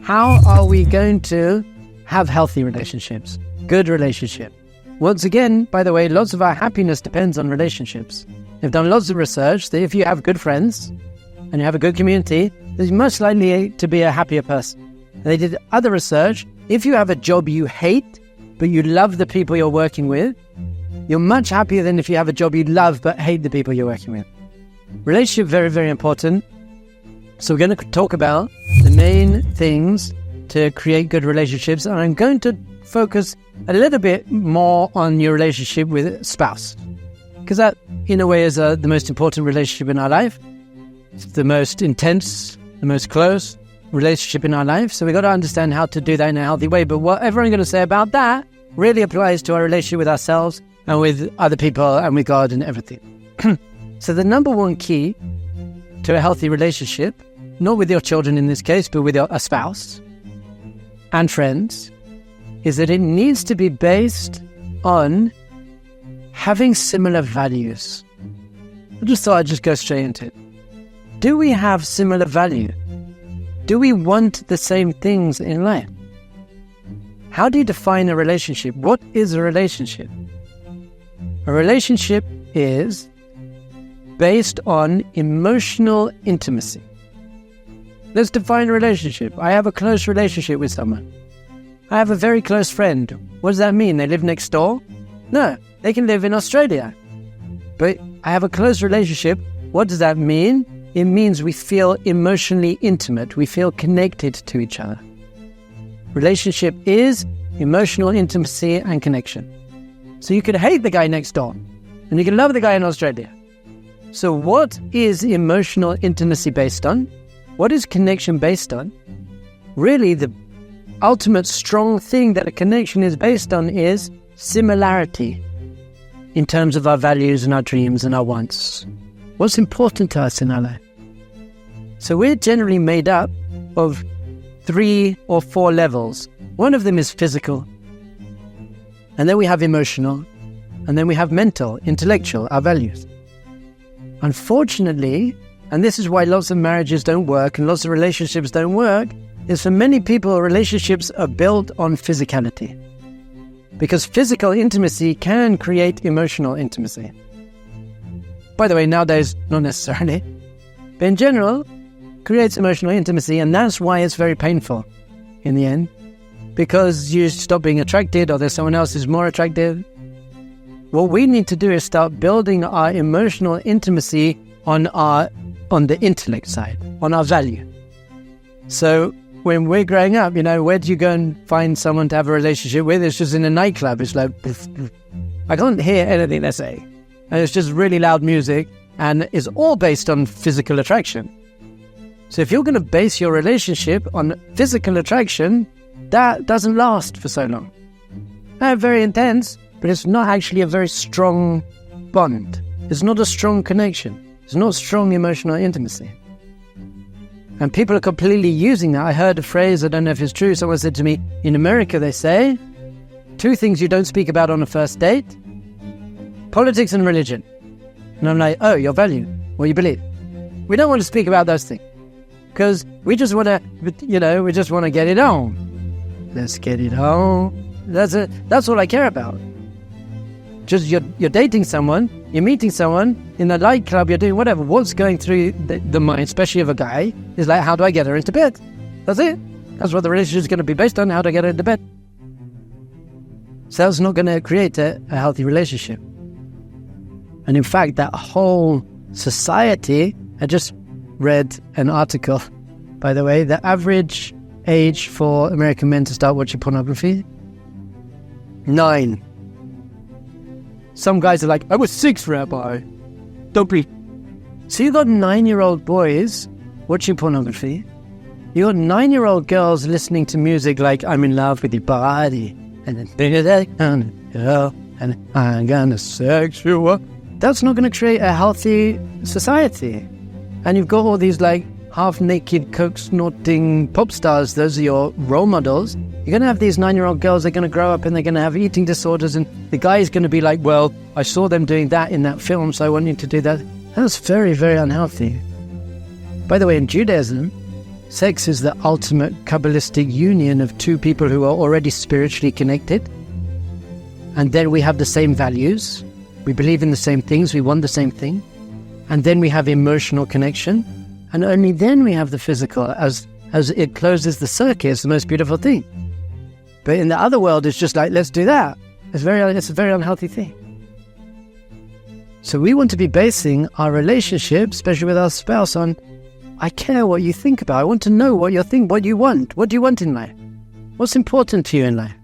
how are we going to have healthy relationships, good relationship? Once again, by the way, lots of our happiness depends on relationships. They've done lots of research that if you have good friends and you have a good community, you're most likely to be a happier person. And they did other research. If you have a job you hate, but you love the people you're working with, you're much happier than if you have a job you love but hate the people you're working with. Relationship, very, very important. So we're going to talk about the main things to create good relationships. And I'm going to focus a little bit more on your relationship with a spouse. Because that, in a way, is the most important relationship in our life. It's the most intense, the most close relationship in our life. So we've got to understand how to do that in a healthy way. But whatever I'm going to say about that really applies to our relationship with ourselves and with other people and with God and everything. So the number one key to a healthy relationship, not with your children in this case, but with a spouse and friends, is that it needs to be based on having similar values. I just thought I'd just go straight into it. Do we have similar value? Do we want the same things in life? How do you define a relationship? What is a relationship? A relationship is based on emotional intimacy. Let's define a relationship. I have a close relationship with someone. I have a very close friend. What does that mean? They live next door? No, they can live in Australia. But I have a close relationship. What does that mean? It means we feel emotionally intimate. We feel connected to each other. Relationship is emotional intimacy and connection. So you could hate the guy next door, and you can love the guy in Australia. So what is emotional intimacy based on? What is connection based on? Really, the ultimate strong thing that a connection is based on is similarity in terms of our values and our dreams and our wants. What's important to us in our life? So we're generally made up of 3 or 4 levels. One of them is physical, and then we have emotional, and then we have mental, intellectual, our values. Unfortunately, and this is why lots of marriages don't work and lots of relationships don't work, is for many people, relationships are built on physicality. Because physical intimacy can create emotional intimacy. By the way, nowadays, not necessarily, but in general, creates emotional intimacy, and that's why it's very painful in the end. Because you stop being attracted, or there's someone else who's more attractive. What we need to do is start building our emotional intimacy on the intellect side, on our value. So when we're growing up, where do you go and find someone to have a relationship with? It's just in a nightclub. It's like, I can't hear anything they say. And it's just really loud music, and it's all based on physical attraction. So if you're going to base your relationship on physical attraction, that doesn't last for so long. Very intense, but it's not actually a very strong bond. It's not a strong connection. It's not strong emotional intimacy. And people are completely using that. I heard a phrase, I don't know if it's true, someone said to me, in America they say, 2 things you don't speak about on a first date: politics and religion. And I'm like, oh, your value, what you believe. We don't want to speak about those things. Because we just want to, we just want to get it on. Let's get it on. That's all I care about. Just you're dating someone, you're meeting someone in a nightclub, you're doing whatever. What's going through the mind, especially of a guy, is like, how do I get her into bed? That's it. That's what the relationship is going to be based on. How do I get her into bed? So that's not going to create a healthy relationship. And in fact, that whole society, I just read an article, by the way, the average age for American men to start watching pornography, 9. Some guys are like, I was 6, Rabbi. Don't be. So you got 9-year-old boys watching pornography. You got 9-year-old girls listening to music like I'm in love with your body, and I'm gonna sex you up. That's not going to create a healthy society. And you've got all these like half-naked, coke-snorting pop stars. Those are your role models. You're going to have these 9-year-old girls, they're going to grow up and they're going to have eating disorders, and the guy is going to be like, well, I saw them doing that in that film, so I want you to do that. That's very, very unhealthy. By the way, in Judaism, Sex is the ultimate Kabbalistic union of two people who are already spiritually connected. And then we have the same values. We believe in the same things. We want the same thing. And then we have emotional connection. And only then we have the physical. As it closes the circuit, it's the most beautiful thing. But in the other world, it's just like, let's do that. It's a very unhealthy thing. So we want to be basing our relationship, especially with our spouse, on, I care what you think about. I want to know what you think, what you want. What do you want in life? What's important to you in life?